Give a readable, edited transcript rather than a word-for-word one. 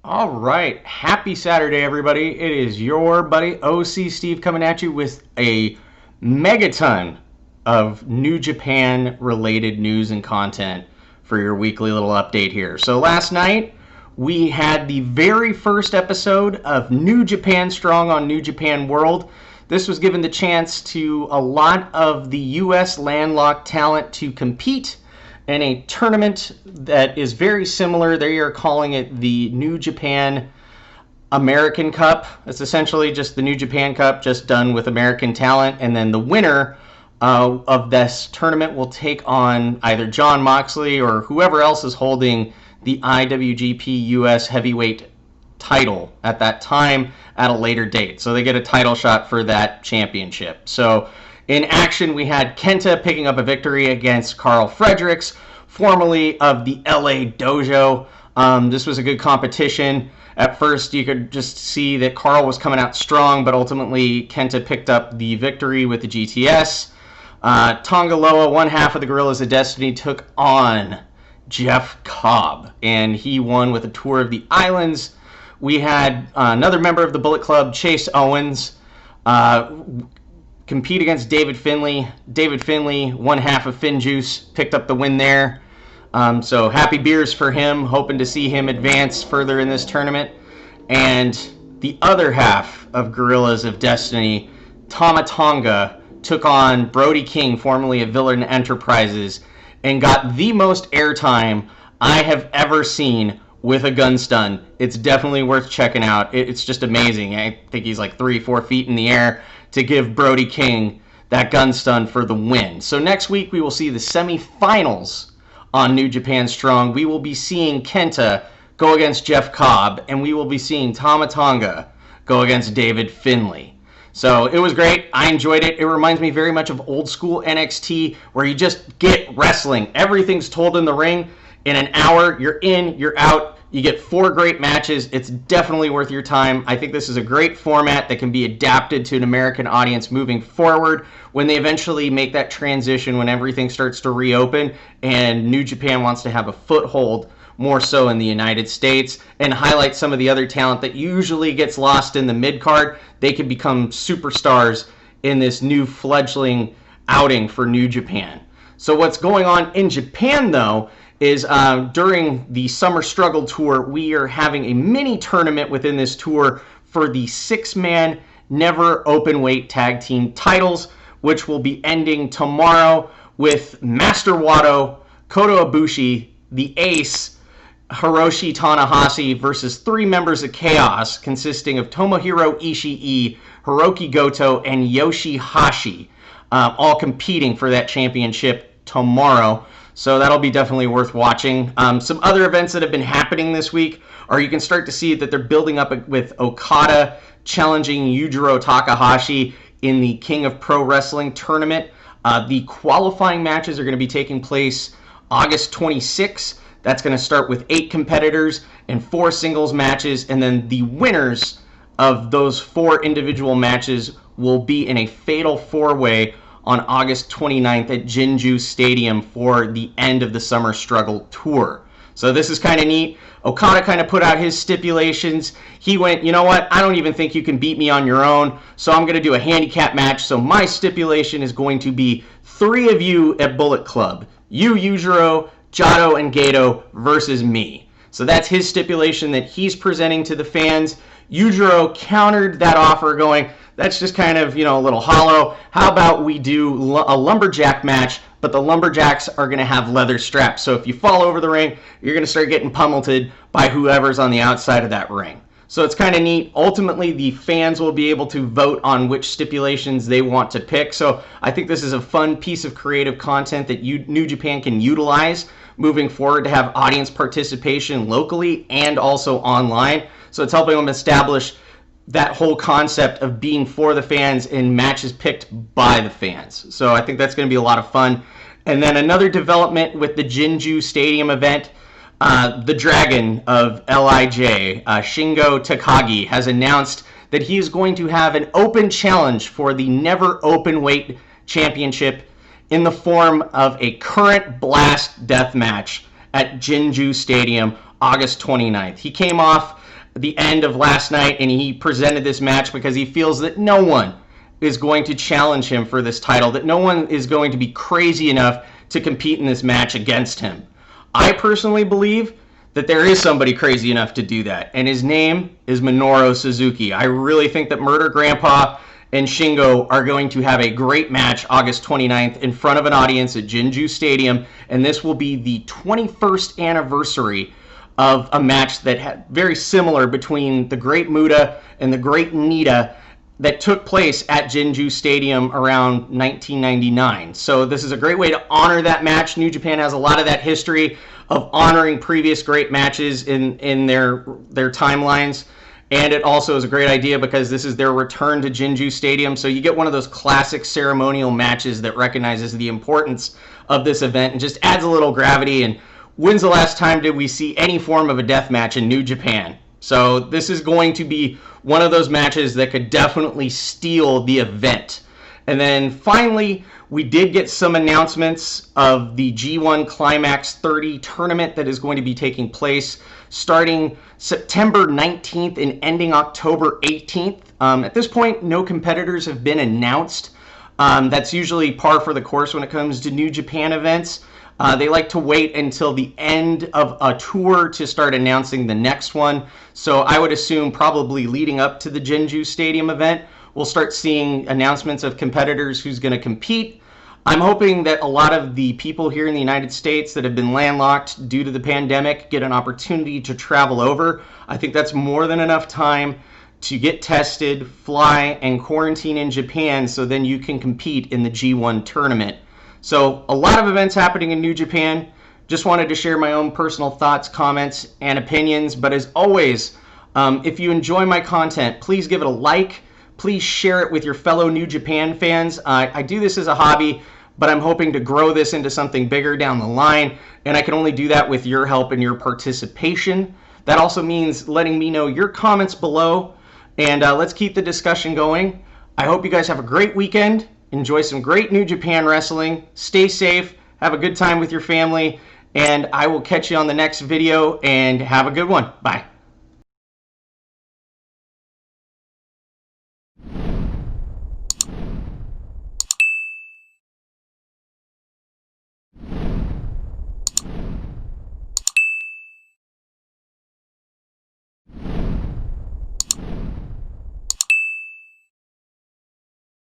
All right. Happy Saturday, everybody. It is your buddy OC Steve coming at you with a megaton of New Japan related news and content for your weekly little update here. So last night we had the very first episode of New Japan Strong on New Japan World. This was given the chance to a lot of the U.S. landlocked talent to compete in a tournament that is very similar. They are calling it the New Japan American Cup. It's essentially just the New Japan Cup, just done with American talent. And then the winner of this tournament will take on either Jon Moxley or whoever else is holding the IWGP US Heavyweight title at that time at a later date. So they get a title shot for that championship. So in action, we had Kenta picking up a victory against Carl Fredericks, formerly of the LA Dojo. This was a good competition. At first, you could just see that Carl was coming out strong, but ultimately Kenta picked up the victory with the GTS. Tonga Loa, one half of the Gorillas of Destiny, took on Jeff Cobb, and he won with a tour of the islands. We had another member of the Bullet Club, Chase Owens, compete against David Finlay. David Finlay, one half of Finjuice, picked up the win there. So happy beers for him, hoping to see him advance further in this tournament. And the other half of Gorillas of Destiny, Tama Tonga, took on Brody King, formerly of Villain Enterprises, and got the most airtime I have ever seen with a gun stun. It's definitely worth checking out. It's just amazing. I think he's like 3-4 feet in the air to give Brody King that gun stun for the win. So next week we will see the semifinals on New Japan Strong. We will be seeing Kenta go against Jeff Cobb, and we will be seeing Tama Tonga go against David Finlay. So it was great. I enjoyed it. It reminds me very much of old school NXT, where you just get wrestling. Everything's told in the ring. In an hour, you're in, you're out. You get 4 great matches. It's definitely worth your time. I think this is a great format that can be adapted to an American audience moving forward when they eventually make that transition, when everything starts to reopen and New Japan wants to have a foothold more so in the United States and highlight some of the other talent that usually gets lost in the mid-card. They can become superstars in this new fledgling outing for New Japan. So what's going on in Japan, though, is during the Summer Struggle Tour, we are having a mini tournament within this tour for the 6-man Never Openweight Tag Team titles, which will be ending tomorrow with Master Wato, Kota Ibushi, the Ace, Hiroshi Tanahashi versus 3 members of Chaos consisting of Tomohiro Ishii, Hiroki Goto, and Yoshihashi, all competing for that championship tomorrow. So that'll be definitely worth watching. Some other events that have been happening this week are you can start to see that they're building up with Okada challenging Yujiro Takahashi in the King of Pro Wrestling tournament. The qualifying matches are going to be taking place August 26th. That's going to start with 8 competitors and 4 singles matches, and then the winners of those 4 individual matches will be in a fatal 4-way on August 29th at Jinju Stadium for the end of the Summer Struggle Tour. So this is kind of neat. Okada kind of put out his stipulations. He went, you know what, I don't even think you can beat me on your own, so I'm going to do a handicap match. So my stipulation is going to be 3 of you at Bullet Club. You, Yujiro, Jado, and Gato versus me. So that's his stipulation that he's presenting to the fans. Yujiro countered that offer going, that's just kind of, a little hollow. How about we do a lumberjack match, but the lumberjacks are going to have leather straps. So if you fall over the ring, you're going to start getting pummeled by whoever's on the outside of that ring. So it's kind of neat. Ultimately, the fans will be able to vote on which stipulations they want to pick. So I think this is a fun piece of creative content that New Japan can utilize moving forward to have audience participation locally and also online. So it's helping them establish that whole concept of being for the fans in matches picked by the fans. So I think that's going to be a lot of fun. And then another development with the Jinju Stadium event, the Dragon of LIJ, Shingo Takagi, has announced that he is going to have an open challenge for the Never Openweight Championship in the form of a current blast death match at Jinju Stadium August 29th. He came off the end of last night, and he presented this match because he feels that no one is going to challenge him for this title, that no one is going to be crazy enough to compete in this match against him. I personally believe that there is somebody crazy enough to do that, and his name is Minoru Suzuki. I really think that Murder Grandpa and Shingo are going to have a great match August 29th in front of an audience at Jinju Stadium, and this will be the 21st anniversary of a match that had very similar between the Great Muta and the Great Nita that took place at Jinju Stadium around 1999. So this is a great way to honor that match. New Japan has a lot of that history of honoring previous great matches in their timelines. And it also is a great idea because this is their return to Jinju Stadium. So you get one of those classic ceremonial matches that recognizes the importance of this event and just adds a little gravity. And when's the last time did we see any form of a death match in New Japan? So this is going to be one of those matches that could definitely steal the event. And then finally, we did get some announcements of the G1 Cilmax 30 tournament that is going to be taking place starting September 19th and ending October 18th. At this point, no competitors have been announced. That's usually par for the course when it comes to New Japan events. They like to wait until the end of a tour to start announcing the next one. So I would assume probably leading up to the Jinju Stadium event, we'll start seeing announcements of competitors who's going to compete. I'm hoping that a lot of the people here in the United States that have been landlocked due to the pandemic get an opportunity to travel over. I think that's more than enough time to get tested, fly, and quarantine in Japan so then you can compete in the G1 tournament. So a lot of events happening in New Japan. Just wanted to share my own personal thoughts, comments, and opinions. But as always, if you enjoy my content, please give it a like. Please share it with your fellow New Japan fans. I do this as a hobby, but I'm hoping to grow this into something bigger down the line. And I can only do that with your help and your participation. That also means letting me know your comments below. And let's keep the discussion going. I hope you guys have a great weekend. Enjoy some great New Japan wrestling. Stay safe. Have a good time with your family. And I will catch you on the next video. And have a good one. Bye.